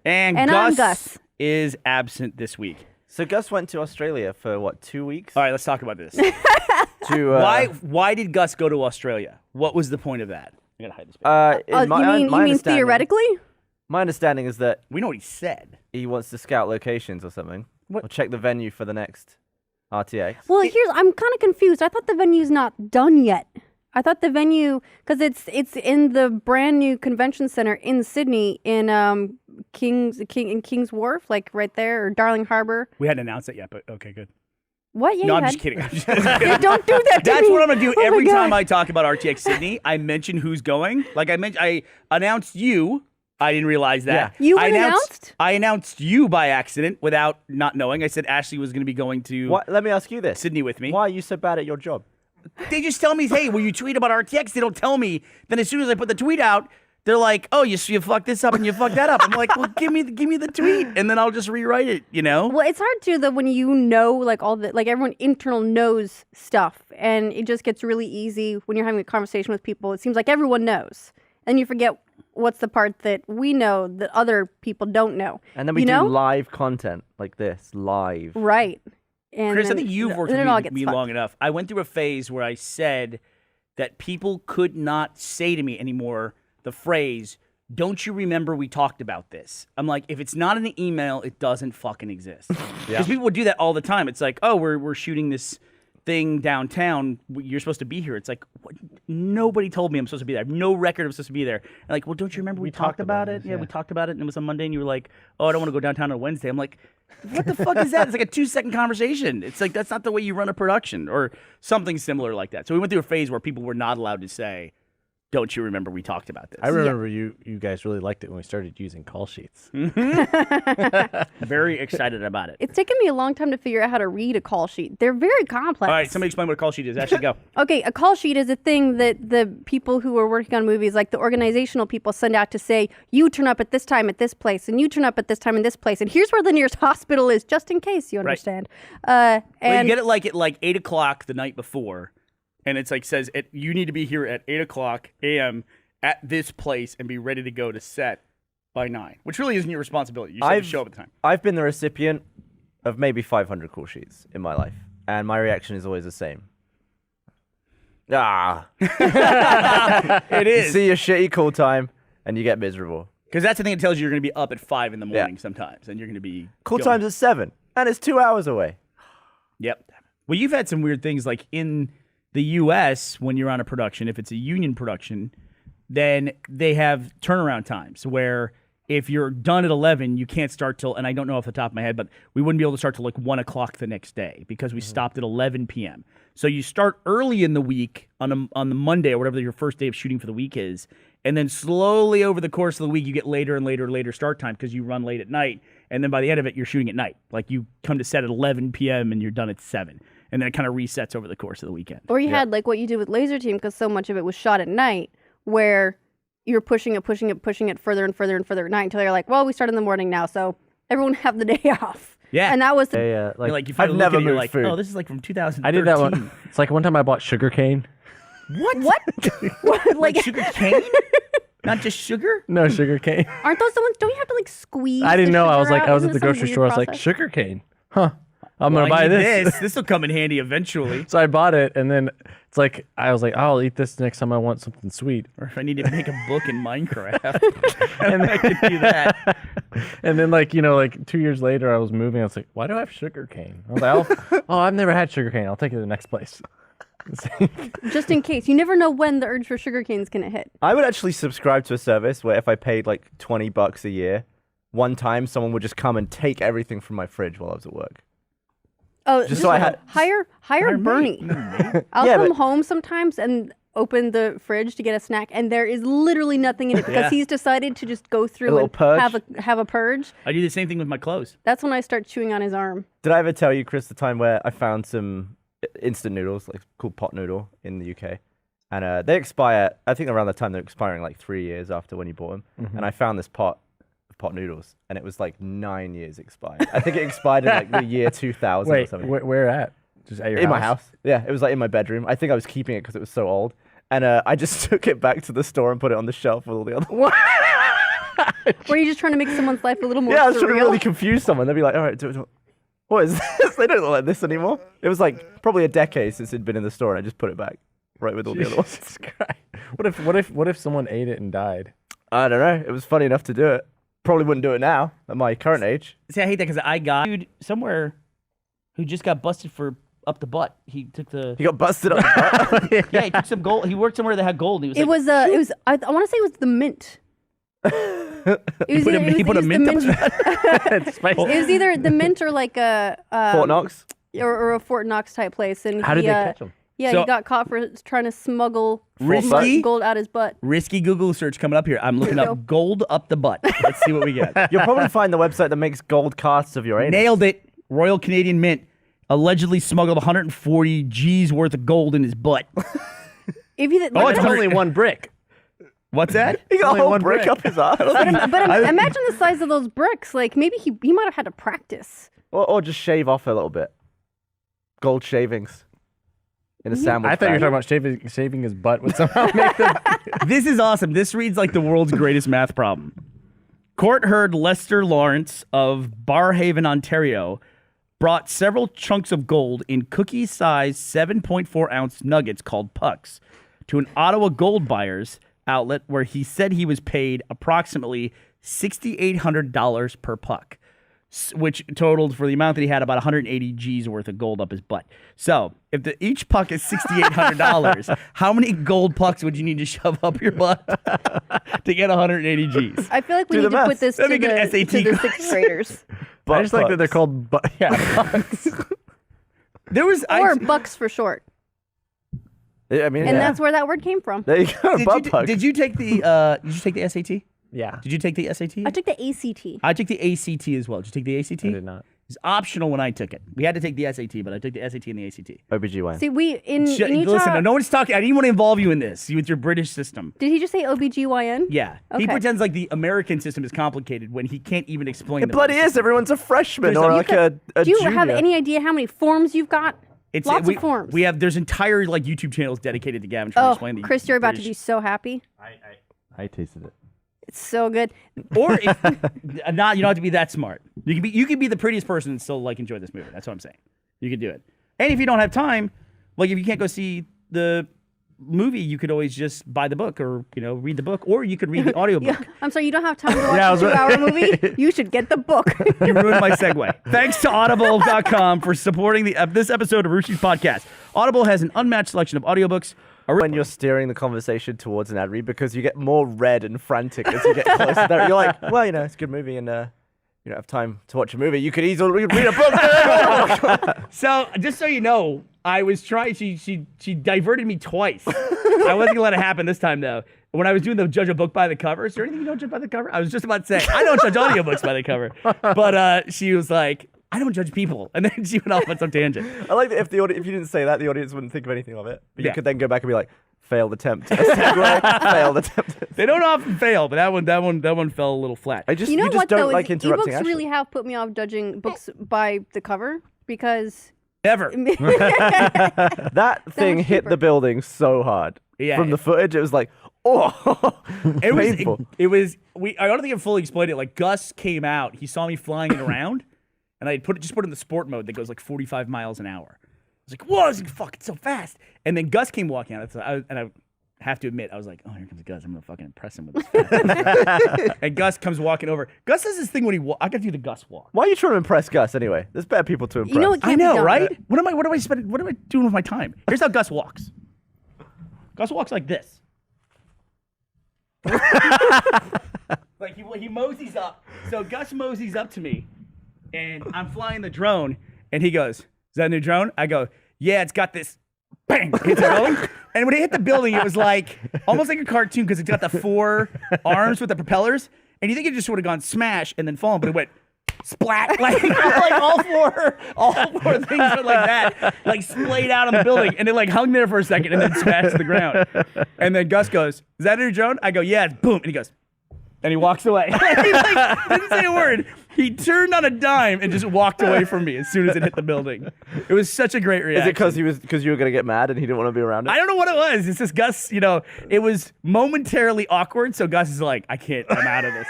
And I'm Gus. is absent this week. So Gus went to Australia for, what, 2 weeks? All right, let's talk about this. Why did Gus go to Australia? What was the point of that? I gotta hide this. You mean theoretically? My understanding is that We know what he said. he wants to scout locations or something. What? Or check the venue for the next RTX. Well, I'm kind of confused. I thought the venue's not done yet. I thought the venue, because it's in the brand new convention center in Sydney in King's Wharf, like right there, or Darling Harbour. We hadn't announced it yet, but okay, good. What? Yeah, No, you I'm had. just kidding. Yeah, don't do that to That's me. what I'm gonna do Oh my every God. time I talk about RTX Sydney. I mention who's going. Like I announced you. I didn't realize that. Yeah. You I announced? I announced you by accident without not knowing. I said Ashley was going to be going to What? Let me ask you this. Sydney with me. Why are you so bad at your job? They just tell me, hey, will you tweet about RTX? They don't tell me. Then as soon as I put the tweet out, they're like, oh, you fucked this up and you fucked that up. I'm like, well, give me the tweet, and then I'll just rewrite it, you know? Well, it's hard too, though, when you know, like, everyone internal knows stuff, and it just gets really easy when you're having a conversation with people. It seems like everyone knows, and you forget what's the part that we know that other people don't know. And then we do live content like this, live. Right. And Chris, I then- think you've worked then it all with gets me fucked. long enough. I went through a phase where I said that people could not say to me anymore the phrase, don't you remember we talked about this? I'm like, if it's not in the email, it doesn't fucking exist. Because people would do that all the time. It's like, oh, we're shooting this thing downtown. You're supposed to be here. It's like, what? Nobody told me I'm supposed to be there. I have no record I'm supposed to be there. And like, well, don't you remember we talked about it? Yeah, we talked about it, and it was on Monday, and you were like, oh, I don't want to go downtown on Wednesday. I'm like, what the fuck is that? It's like a 2-second conversation. It's like, that's not the way you run a production, or something similar like that. So we went through a phase where people were not allowed to say, don't you remember we talked about this? I remember you guys really liked it when we started using call sheets. Very excited about it. It's taken me a long time to figure out how to read a call sheet. They're very complex. All right, somebody explain what a call sheet is. Actually, go. Okay, a call sheet is a thing that the people who are working on movies, like the organizational people, send out to say, you turn up at this time at this place, and you turn up at this time in this place, and here's where the nearest hospital is, just in case you understand. Well, And you get it at like 8 o'clock the night before, and it's like says you need to be here at 8 o'clock a.m. at this place and be ready to go to set by 9, which really isn't your responsibility. You should show up at the time. I've been the recipient of maybe 500 call sheets in my life, and my reaction is always the same. It You is. see your shitty call time, and you get miserable. Because that's the thing that tells you you're going to be up at 5 in the morning sometimes, and you're going to be Call going. time's at 7, and it's 2 hours away. Yep. Well, you've had some weird things like in the U.S. when you're on a production, if it's a union production, then they have turnaround times where if you're done at 11, you can't start till, and I don't know off the top of my head, but we wouldn't be able to start till like 1 o'clock the next day because we stopped at 11 p.m. So you start early in the week on the Monday or whatever your first day of shooting for the week is, and then slowly over the course of the week you get later and later start time because you run late at night, and then by the end of it you're shooting at night. Like you come to set at 11 p.m. and you're done at 7. And then it kind of resets over the course of the weekend. Or you had like what you did with Laser Team, because so much of it was shot at night, where you're pushing it further and further at night until you're like, well, we start in the morning now, so everyone have the day off. Yeah. And that was the Yeah, You're like you I've finally look never at it, you're moved like, food. oh, this is like from 2013. I did that one. It's like one time I bought sugarcane. what? Like sugar cane? Not just sugar? No, sugarcane. Aren't those the ones? Don't you have to like squeeze? I didn't the know. I sugar was like, out? I was Isn't at the it some grocery weird store. I was like, process? sugarcane. Huh. I'm Well, going to I buy need this. This will come in handy eventually. So I bought it, and then it's like, I was like, oh, I'll eat this next time I want something sweet. Or if I need to make a book in Minecraft, and I could do that. And then, like, 2 years later, I was moving. I was like, why do I have sugarcane? I was like, oh, I've never had sugarcane. I'll take it to the next place. Just in case. You never know when the urge for sugarcane is going to hit. I would actually subscribe to a service where if I paid like $20 a year, one time someone would just come and take everything from my fridge while I was at work. Oh, Just so I had- hire Burnie. I'll Yeah, come but- home sometimes and open the fridge to get a snack, and there is literally nothing in it because Yeah. he's decided to just go through little and purge? have a purge. I do the same thing with my clothes. That's when I start chewing on his arm. Did I ever tell you, Chris, the time where I found some instant noodles, like called pot noodle in the UK? And they expire, I think around the time they're expiring like 3 years after when you bought them. And I found this pot of pot noodles, and it was like 9 years expired. I think it expired in like the year 2000 or Wait, something. where at? Just at your In my house. Yeah, it was like in my bedroom. I think I was keeping it because it was so old. And I just took it back to the store and put it on the shelf with all the other ones. Were you just trying to make someone's life a little more Yeah, I was trying to surreal? really confuse someone. They'd be like, all right, what is this? They don't look like this anymore. It was like probably a decade since it'd been in the store, and I just put it back right with all the other ones. Jesus Christ. What if someone ate it and died? I don't know. It was funny enough to do it. Probably wouldn't do it now at my current age. See, I hate that because I got a dude somewhere who just got busted for up the butt. He took the He got busted up the butt. yeah. He took some gold. He worked somewhere that had gold. And he was It like, was I want to say it was the mint. It was put a- either- he put a the mint up his It's spicy. It was either the mint or like a Fort Knox. or a Fort Knox type place. And How did he, they catch him? Yeah, So- he got caught for trying to smuggle Risky? gold out his butt. risky Google search coming up here. I'm looking up gold up the butt. Let's see what we get. You'll probably find the website that makes gold casts of your anus. Nailed it. Royal Canadian Mint allegedly smuggled 140 G's worth of gold in his butt. If you, Oh, It's only one brick. What's that? He got Only a whole one brick brick. up his ass. but imagine the size of those bricks. Like maybe he might have had to practice. or just shave off a little bit. Gold shavings in a sandwich. I thought you were bag. talking about shaving his butt would somehow make them. This is awesome. This reads like the world's greatest math problem. Court heard Lester Lawrence of Barhaven, Ontario, brought several chunks of gold in cookie-sized 7.4-ounce nuggets called pucks to an Ottawa gold buyer's outlet where he said he was paid approximately $6,800 per puck, which totaled for the amount that he had about 180 G's worth of gold up his butt. So if each puck is $6,800, how many gold pucks would you need to shove up your butt to get 180 G's? I feel like we Do need the to put math. this to That'd be a good the, SAT to the question. sixth graders. I just like that they're Butt called pucks. There was Or bucks for short. I mean, And yeah. that's where that word came from. There you go. Butt plug. did you take the SAT? Yeah. Did you take the SAT? I took the ACT. I took the ACT as well. Did you take the ACT? I did not. It's optional when I took it. We had to take the SAT, but I took the SAT and the ACT. OBGYN. See, we in Utah. Listen, no one's talking. I didn't want to involve you in this with your British system. Did he just say OBGYN? Yeah. He Okay. pretends like the American system is complicated when he can't even explain It the bloody British is. Everyone's a freshman There's or a- like a Do you junior. have any idea how many forms you've got? Lots we, of forms. We have, there's entire like YouTube channels dedicated to Gavin trying to Oh, explain the Chris, you're about to British- be so happy. I tasted it. It's so good. Or if not, you don't have to be that smart. You can be the prettiest person and still like enjoy this movie. That's what I'm saying. You can do it. And if you don't have time, like if you can't go see the movie, you could always just buy the book or read the book, or you could read the audiobook. Yeah, I'm sorry, you don't have time to watch Yeah, I a was- 2-hour movie? You should get the book. You ruined my segue. Thanks to Audible.com for supporting this episode of Rooster's podcast. Audible has an unmatched selection of audiobooks. When you're steering the conversation towards an ad read, because you get more red and frantic as you get closer there. You're like, well, it's a good movie, and you don't have time to watch a movie. You could easily read a book. So, just so you know, I was trying. She diverted me twice. I wasn't gonna let it happen this time though. When I was doing the judge a book by the cover, is there anything you don't judge by the cover? I was just about to say I don't judge audiobooks by the cover, but she was like, I don't judge people, and then she went off on some tangent. I like that if you didn't say that, the audience wouldn't think of anything of it. But Yeah. you could then go back and be like, failed attempt. Segue, failed attempt. They don't often fail, but that one fell a little flat. I just You know just what, don't though? like is interrupting ebooks Ashley. really have put me off judging books by the cover because Never. That thing much hit cheaper. the building so hard. Yeah. From the footage, it was like, oh, It was. painful. It was. I don't think I fully explained it. Like Gus came out, he saw me flying it around, and I just put it in the sport mode that goes like 45 miles an hour. I was like, whoa, it's fucking so fast. And then Gus came walking out, and I have to admit, I was like, oh, here comes Gus. I'm gonna fucking impress him with this. Fast. And Gus comes walking over. Gus does this thing when he I got to do the Gus walk. Why are you trying to impress Gus anyway? There's better people to impress. you know it I can't be know, done. right? What am I doing with my time? Here's how Gus walks. Gus walks like this. Like he moseys up. So Gus moseys up to me, and I'm flying the drone, and he goes, "Is that a new drone?" I go, "Yeah, it's got this." Bang! Hits the building, and when it hit the building, it was like almost like a cartoon because it's got the 4 arms with the propellers, and you think it just would have gone smash and then fallen, but it went splat, like all four things went like that, like splayed out on the building, and it like hung there for a second and then smashed to the ground. And then Gus goes, "Is that a new drone?" I go, "Yeah." It's boom, and he goes, and he walks away. He didn't say a word. He turned on a dime and just walked away from me as soon as it hit the building. It was such a great reaction. Is it because you were gonna get mad and he didn't want to be around it? I don't know what it was. It's just Gus, it was momentarily awkward. So Gus is like, I'm out of this.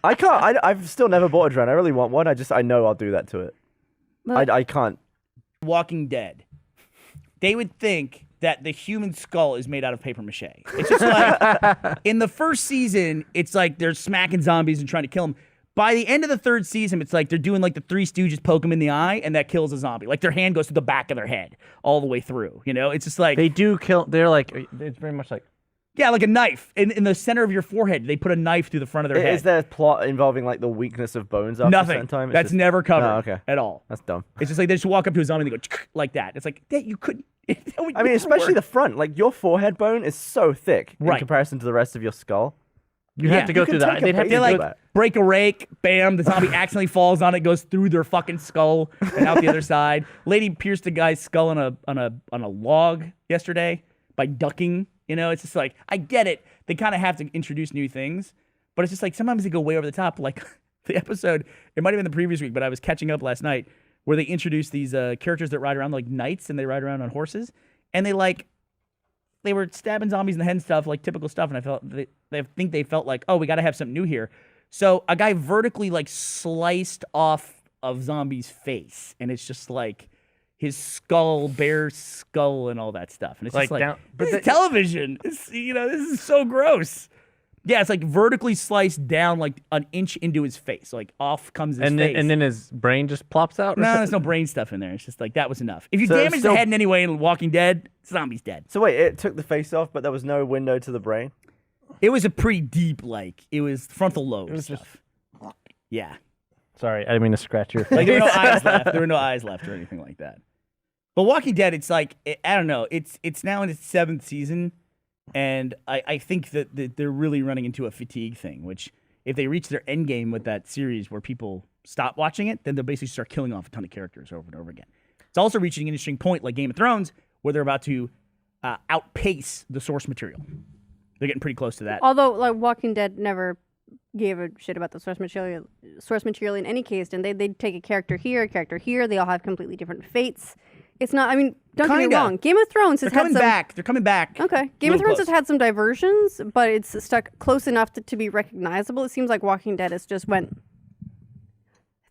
I can't. I've still never bought a drone. I really want one. I know I'll do that to it. But- I can't. Walking Dead. They would think that the human skull is made out of paper mache. It's just like in the first season, it's like they're smacking zombies and trying to kill them. By the end of the third season, it's like they're doing like the Three Stooges, poke them in the eye, and that kills a zombie. Like their hand goes to the back of their head all the way through. You know, it's just like They do kill. They're like, it's very much like. yeah, like a knife in the center of your forehead. They put a knife through the front of their head. Is there a plot involving like the weakness of bones after a Nothing. certain time? It's That's just- never covered Oh, okay. at all. That's dumb. It's just like they just walk up to a zombie and they go like that. It's like that you couldn't. I mean, especially the front. Like your forehead bone is so thick in Right. comparison to the rest of your skull. You have to go You through can the. take a They'd have base to They do like that. break a rake, bam, the zombie accidentally falls on it, goes through their fucking skull and out the other side. Lady pierced a guy's skull on a log yesterday by ducking. You know, it's just like I get it. They kind of have to introduce new things, but it's just like sometimes they go way over the top. Like the episode, it might have been the previous week, but I was catching up last night where they introduced these characters that ride around like knights and they ride around on horses, and they were stabbing zombies in the head and stuff, like typical stuff. And I felt they felt like, oh, we got to have something new here. So a guy vertically like sliced off of zombie's face, and it's just like his skull, bare skull, and all that stuff. And it's Like just like, down- but this is the- television. This is so gross. Yeah, it's like vertically sliced down like an inch into his face. Like off comes his face. And then his brain just plops out. or no, something? there's no brain stuff in there. It's just like that was enough. If you So damage still- the head in any way in Walking Dead, zombie's dead. So wait, it took the face off, but there was no window to the brain. It was a pretty deep, like it was frontal lobe was stuff. Yeah, Sorry, I didn't mean to scratch your like face. there were no eyes left. There were no eyes left or anything like that. But Walking Dead, it's like I don't know. It's now in its 7th season, and I think that they're really running into a fatigue thing. Which if they reach their end game with that series where people stop watching it, then they'll basically start killing off a ton of characters over and over again. It's also reaching an interesting point, like Game of Thrones, where they're about to outpace the source material. They're getting pretty close to that. Although, like, Walking Dead never gave a shit about the source material in any case, and they'd take a character here, they all have completely different fates. It's not, I mean, don't get me Kinda. wrong, Game of Thrones has They're had coming some... back. They're coming back. Okay, Game of Real Thrones has close. had some diversions, but it's stuck close enough to be recognizable. It seems like Walking Dead has just went,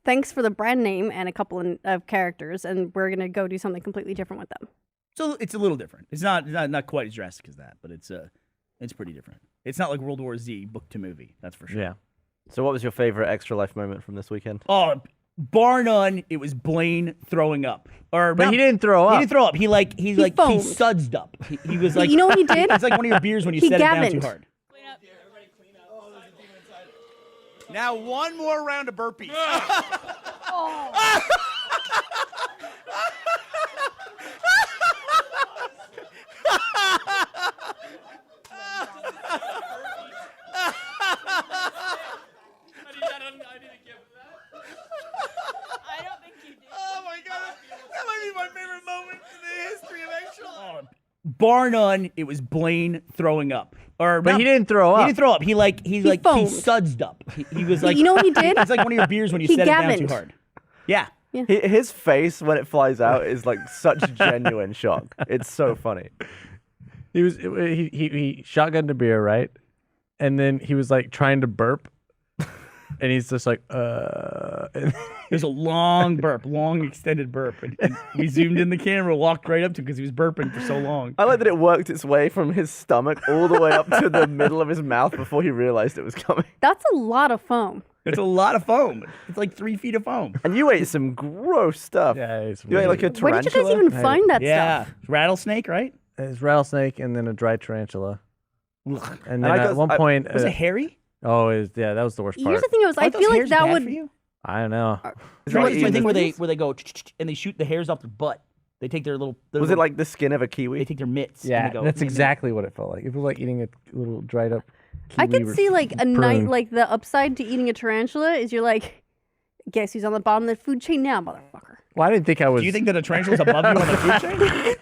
thanks for the brand name and a couple of characters, and we're going to go do something completely different with them. So it's a little different. It's not quite as drastic as that, but it's pretty different. It's not like World War Z book to movie. That's for sure. Yeah. So what was your favorite Extra Life moment from this weekend? Oh, bar none. It was Blaine throwing up. But he didn't throw up. He didn't throw up. He foamed. sudsed up. He was like, You know what he did? It's like one of your beers when you He set it down Gavined. too hard. Now one more round of burpees. Oh my god, that might be my favorite moment in the history of Extra. Bar none. It was Blaine throwing up. But he didn't throw up. He didn't throw up. He foamed. sudsed up. He was like, You know what he did? It's like one of your beers when you He set it down too Gavined. hard. Yeah. His face when it flies out is like such genuine shock. It's so funny. He shotgunned a beer, right? And then he was like trying to burp. And he's just like, and It was a long burp, long extended burp. And we zoomed in the camera, walked right up to him because he was burping for so long. I like that it worked its way from his stomach all the way up to the middle of his mouth before he realized it was coming. That's a lot of foam. It's a lot of foam. It's like 3 feet of foam. And you ate some gross stuff. yeah, it's You ate like a Where tarantula. did you guys even find that Yeah. stuff? Rattlesnake, right? It's rattlesnake and then a dry tarantula. Ugh. And I then guess at one I- point, Was it hairy? that was the worst part. Here's the thing: I Aren't those feel like hairs that bad would. for you? I don't know. Is You it know, like it's the eating thing the- where they go and they shoot the hairs off their butt. They take their little. Was it like the skin of a they kiwi? take their mitts? and Yeah, they go, that's and they- exactly what it felt like. It was like eating a little dried up. I kiwi could see like a night, prune. like the upside to eating a tarantula is you're like, guess who's on the bottom of the food chain now, motherfucker. Well, I didn't think I was. Do you think that a tarantula's above you on the food chain?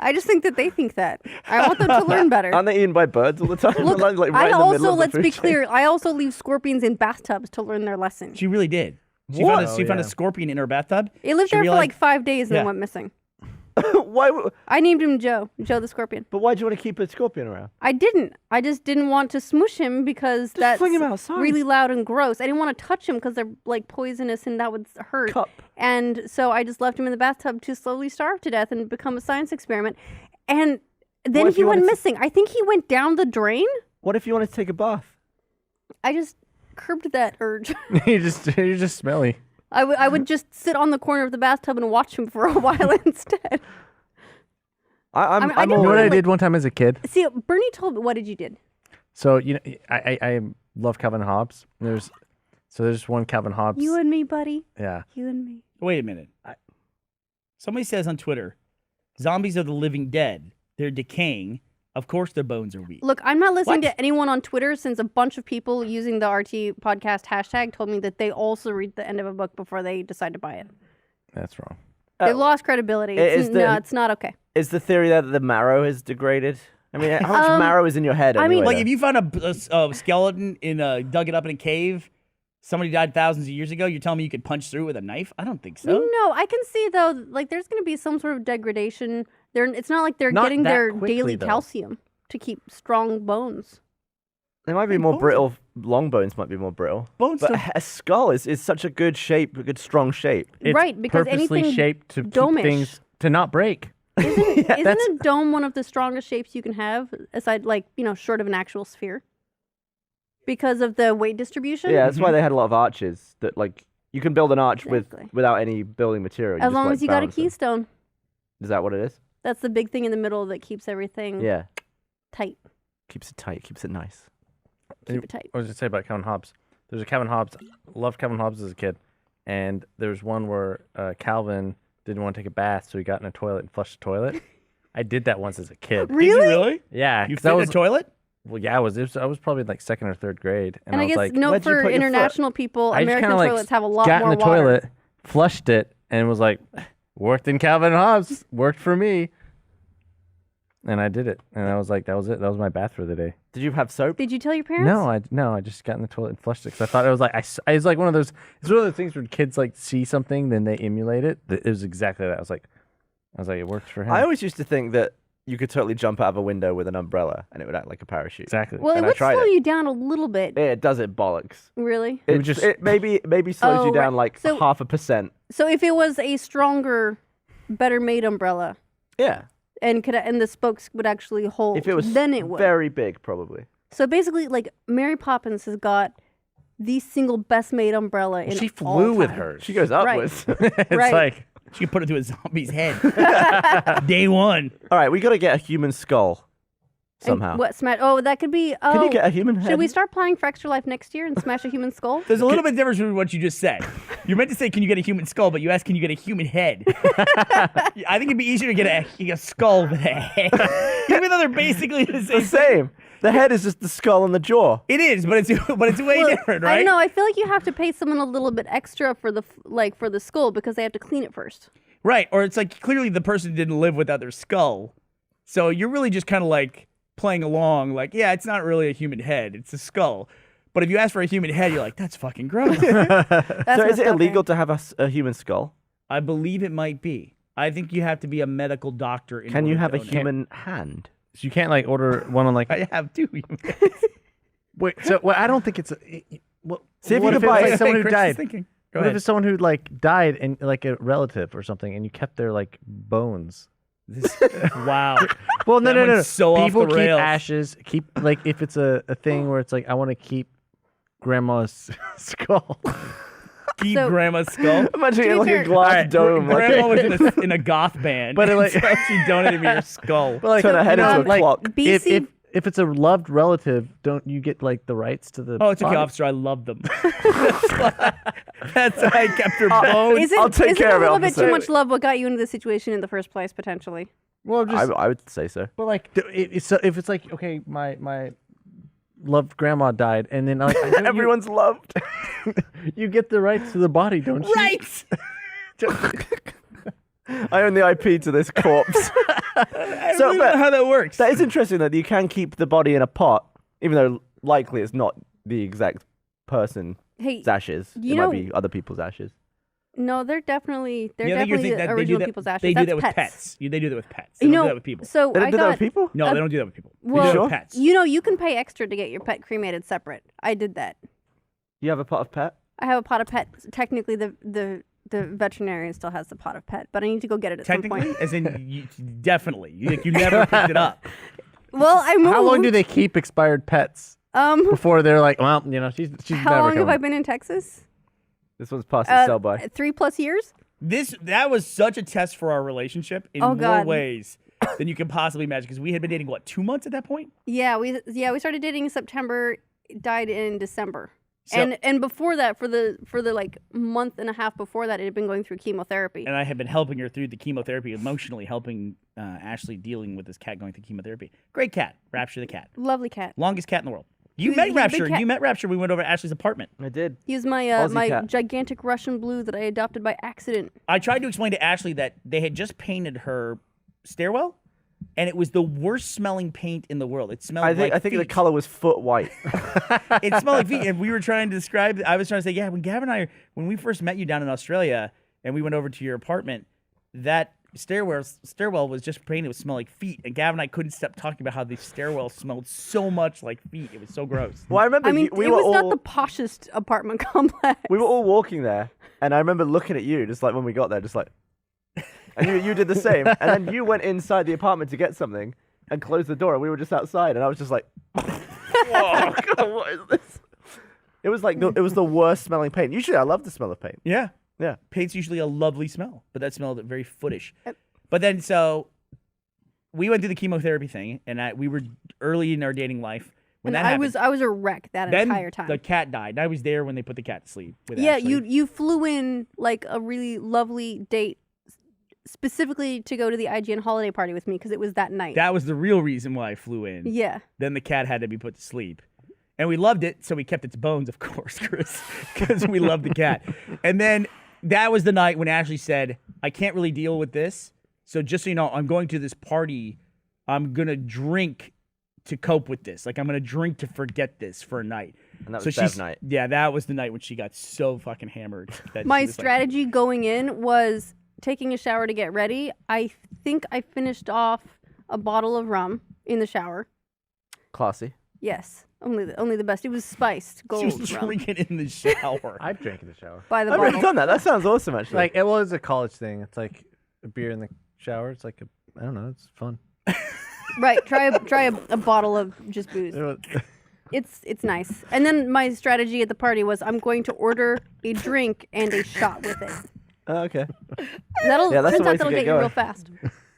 I just think that they think that. I want them to learn better. Aren't they eaten by birds all the time? Look, like right I in the middle also, of the let's food be chain. clear, I also leave scorpions in bathtubs to learn their lesson. She really did. She What? found a Oh, scorpion in her bathtub. It lived She there for realized- like 5 days and Yeah. then went missing. Why? I named him Joe the Scorpion. But why do you want to keep a scorpion around? I didn't. I just didn't want to smoosh him because that's fling him outside. really loud and gross. I didn't want to touch him because they're like poisonous and that would hurt. Cup. And so I just left him in the bathtub to slowly starve to death and become a science experiment. And then What if he you went wanted to- missing. I think he went down the drain. What if you wanted to take a bath? I just curbed that urge. you're just smelly. I would just sit on the corner of the bathtub and watch him for a while instead. I'm I I'm didn't You all know what really I like- did one time as a kid? See, Burnie told me, what did you did? So I love Calvin Hobbes. There's one Calvin Hobbes. You and me, buddy. Yeah. You and me. Wait a minute. Somebody says on Twitter, zombies are the living dead. They're decaying. Of course their bones are weak. Look, I'm not listening What? to anyone on Twitter since a bunch of people using the RT podcast hashtag told me that they also read the end of a book before they decide to buy it. That's wrong. They've lost credibility. is the- No, it's not okay. Is the theory that the marrow is degraded? I mean, how much marrow is in your head? I mean, Anyway, Like though? if you found a skeleton dug it up in a cave, somebody died thousands of years ago, you're telling me you could punch through it with a knife? I don't think so. No, I can see though, like there's going to be some sort of degradation. It's not like they're Not getting that their quickly, daily though. calcium to keep strong bones. They might be more brittle. Long bones might be more brittle. Bones But don't- a skull is such a good shape, a good strong shape. It's Right, because purposely anything shaped to keep dome-ish. things to not break. Isn't that's- a dome one of the strongest shapes you can have, aside short of an actual sphere? Because of the weight distribution? Yeah, that's why they had a lot of arches. That like you can build an arch Exactly. without any building material. As long as you got a keystone. Is that what it is? That's the big thing in the middle that keeps everything Yeah, tight. keeps it tight, keeps it nice. Keep it tight. What was I say about Calvin Hobbes? There's a Calvin Hobbes. Loved Calvin Hobbes as a kid, and there's one where Calvin didn't want to take a bath, so he got in a toilet and flushed the toilet. I did that once as a kid. Did you really? Yeah, You 'cause fit I in was a toilet? well, yeah, I was probably like second or third grade, and, And I I was guess like, note where'd you for put your foot? international people, I just American kinda, like, toilets have a lot got more in the water. toilet, flushed it, and was like, worked in Calvin Hobbes, worked for me. And I did it, and I was like, that was it. That was my bath for the day. Did you have soap? Did you tell your parents? No, I just got in the toilet and flushed it because I thought it was like I was like one of those. It's one of those things where kids like see something, then they emulate it. It was exactly that. I was like, it works for him. I always used to think that you could totally jump out of a window with an umbrella and it would act like a parachute. exactly. Well, it And I would tried slow it. you down a little bit. It does it bollocks. Really? It would It just- it maybe slows Oh, you down right. like So- 0.5%. So if it was a stronger, better made umbrella, Yeah. and the spokes would actually hold, If it was then it would. very big, probably. So basically, like Mary Poppins has got the single best made umbrella in she all flew with time. hers. She goes Right. upwards. it's Right. like She could put it through a zombie's head. Day one. All right, we got to get a human skull And somehow. what smash? Oh, that could be. Oh, Can you get a human head? should we start applying for Extra Life next year and smash a human skull? There's a little bit difference between what you just said. You meant to say, can you get a human skull, but you asked, can you get a human head? I think it'd be easier to get a skull than a head. Even though they're basically the same. The same. The head is just the skull and the jaw. It is, but it's way different, right? I don't know. I feel like you have to pay someone a little bit extra for for the skull because they have to clean it first. Right, or it's like clearly the person didn't live without their skull. So you're really just kind of like playing along, like, yeah, it's not really a human head, it's a skull. But if you ask for a human head, you're like, that's fucking gross. That's So is it messed up, illegal eh? to have a human skull? I believe it might be. I think you have to be a medical doctor. Can you have a donate. human hand? so you can't like order one on like. I have two humans. Wait, so well, I don't think it's. Well, See if what you if could buy it's like it. someone who Chris is died. thinking. Go What if ahead. it's someone who like died and like a relative or something, and you kept their like bones? Wow. Well, no, That no, no. went so off People the keep rails. ashes. Keep like if it's a thing where it's like I want to keep grandma's skull. Keep So- grandma's skull. Imagine To it be like fair- a glass Alright, dome. Grandma Like was in a goth band. But it, like- so she donated me your skull. But like, Turn her head no, into a like, clock. BC If it's a loved relative, don't you get like the rights to the? Oh, it's okay, body? officer. I love them. That's why I kept her bones. Is it, I'll take is care it a of it, little bit officer. too much love what got you into this situation in the first place, potentially? Well, just I would say so. but like so if it's like okay, my loved grandma died, and then like, don't you- Everyone's loved. you get the rights to the body, don't you? right. I own the IP to this corpse. I So, really but- don't know how that works. That is interesting that you can keep the body in a pot, even though likely it's not the exact person's Hey, ashes. you It know- might be other people's ashes. No, they're definitely Yeah, I think you're the thinking that original that, people's ashes. They do That's that with pets. pets. They do that with pets. They don't do that with people. So They don't I do that got with people? No, Uh, they don't do that with people. They well, do that sure? with pets. you can pay extra to get your pet cremated separate. I did that. You have a pot of pet? I have a pot of pet. Technically, the veterinarian still has the pot of pet, but I need to go get it at some Technically, point. as in definitely. You never picked it up. Well, I moved. How long do they keep expired pets before they're like, well, she's How never long coming. have I been in Texas? This one's past the sell by. 3+ years. That was such a test for our relationship in Oh, more God. ways than you can possibly imagine. Because we had been dating 2 months at that point. Yeah, we started dating in September, died in December. So- And before that, for the like month and a half before that, it had been going through chemotherapy. And I had been helping her through the chemotherapy, emotionally helping Ashley dealing with this cat going through chemotherapy. Great cat, Rapture the cat, Lovely cat. longest cat in the world. You He's met a big Rapture. cat. You met Rapture. We went over to Ashley's apartment. I did. He was my Aussie my cat. gigantic Russian blue that I adopted by accident. I tried to explain to Ashley that they had just painted her stairwell, and it was the worst smelling paint in the world. It smelled I think like the feet. color was foot white. It smelled like feet. And we were trying to describe, I was trying to say, yeah, when Gavin and when we first met you down in Australia and we went over to your apartment, that stairwell was just painted. It would smell like feet. And Gavin and I couldn't stop talking about how the stairwell smelled so much like feet. It was so gross. Well, I remember I mean, we it were was all not the poshest apartment complex. we were all walking there, and I remember looking at you just like when we got there, just like, and you did the same, and then you went inside the apartment to get something and closed the door, and we were just outside, and I was just like, whoa, God, what is this? It was like it was the worst smelling paint. Usually, I love the smell of paint. Yeah. Yeah. Paint's usually a lovely smell, but that smelled very footish. But then, so we went through the chemotherapy thing, and we were early in our dating life when And that I happened. was a wreck that Then entire time. the cat died. And I was there when they put the cat to sleep. With Yeah, Ashley. you flew in like a really lovely date specifically to go to the IGN holiday party with me because it was that night. That was the real reason why I flew in. Yeah. Then the cat had to be put to sleep. And we loved it, so we kept its bones, of course, Chris, because we loved the cat. And then that was the night when Ashley said, I can't really deal with this. So just so you know, I'm going to this party. I'm going to drink to cope with this. Like, I'm going to drink to forget this for a night. And that So was she's Bev night. Yeah, that was the night when she got so fucking hammered. That My she was like, strategy going in was taking a shower to get ready. I think I finished off a bottle of rum in the shower. Classy. Yes, only the best. It was spiced she gold was rum drinking in the shower. I've drank in the shower. by the I've never bottle. done that. That sounds awesome, actually. Like it was a college thing. It's like a beer in the shower. It's like I don't know. It's fun. Right, try a bottle of just booze. It was- It's nice. And then my strategy at the party was I'm going to order a drink and a shot with it. Okay. That'll Yeah, that's the turns way out to that'll get get you going. real fast.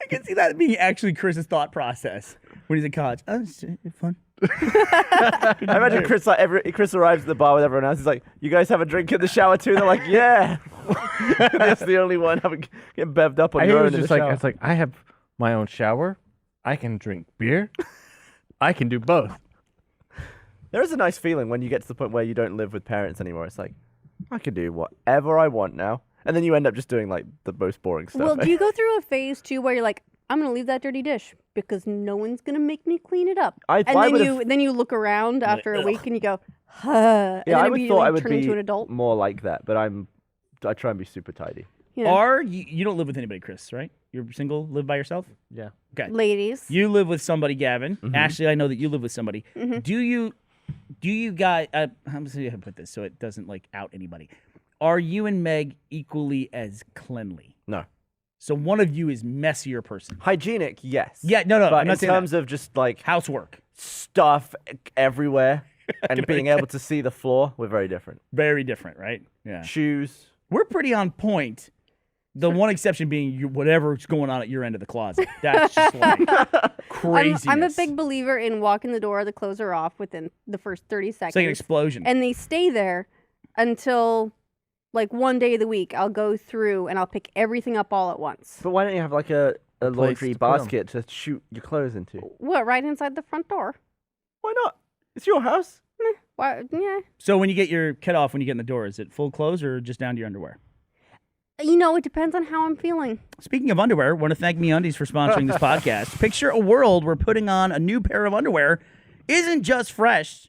I can see that being actually Chris's thought process when he's in college. Oh, it's fun. I imagine Chris arrives at the bar with everyone else. He's like, "You guys have a drink in the shower too?" And they're like, "Yeah." That's the only one getting bevved up on I your hear it own was in just the like shower. it's like I have my own shower. I can drink beer. I can do both. There is a nice feeling when you get to the point where you don't live with parents anymore. It's like, I can do whatever I want now. And then you end up just doing like the most boring stuff. Well, do you go through a phase too where you're like, I'm gonna leave that dirty dish because no one's gonna make me clean it up, I and would've- then you look around after a week and you go, huh, and yeah, then I would immediately thought I would turn be into an adult. more like that, but I try and be super tidy. You know? Or you don't live with anybody, Chris, right? You're single, live by yourself? Yeah. Okay. Ladies, You live with somebody, Gavin. Mm-hmm. Ashley, I know that you live with somebody. Do you guys, I'm going to put this so it doesn't like out anybody. Are you and Meg equally as cleanly? No. So one of you is messier person. Hygienic, yes. Yeah, no, But I'm not in saying that. terms of just like Housework. stuff everywhere and being able to see the floor, we're very different. Very different, right? Yeah. Shoes. We're pretty on point. The one exception being whatever's going on at your end of the closet. That's just like craziness. I'm a big believer in walk in the door, the clothes are off within the first 30 seconds. It's like an explosion. And they stay there until like one day of the week. I'll go through and I'll pick everything up all at once. But why don't you have like a laundry to put 'em. basket to shoot your clothes into? What, right inside the front door? Why not? It's your house. Why, yeah. So when you get your cut off when you get in the door, is it full clothes or just down to your underwear? You know, it depends on how I'm feeling. Speaking of underwear, I want to thank MeUndies for sponsoring this podcast. Picture a world where putting on a new pair of underwear isn't just fresh,